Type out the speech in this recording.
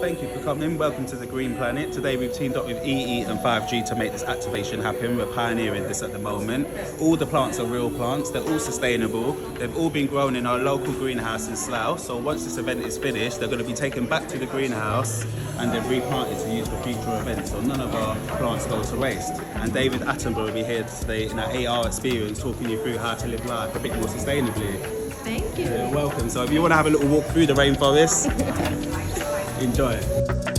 thank you for coming. Welcome to the Green Planet. Today we've teamed up with EE and 5G to make this activation happen. We're pioneering this at the moment. All the plants are real plants. They're all sustainable. They've all been grown in our local greenhouse in Slough. So once this event is finished, they're going to be taken back to the greenhouse and they're replanted to use for future events. So none of our plants go to waste. And David Attenborough will be here today in our AR experience, talking you through how to live life a bit more sustainably. Thank you. You're welcome. So if you want to have a little walk through the rainforest, enjoy it.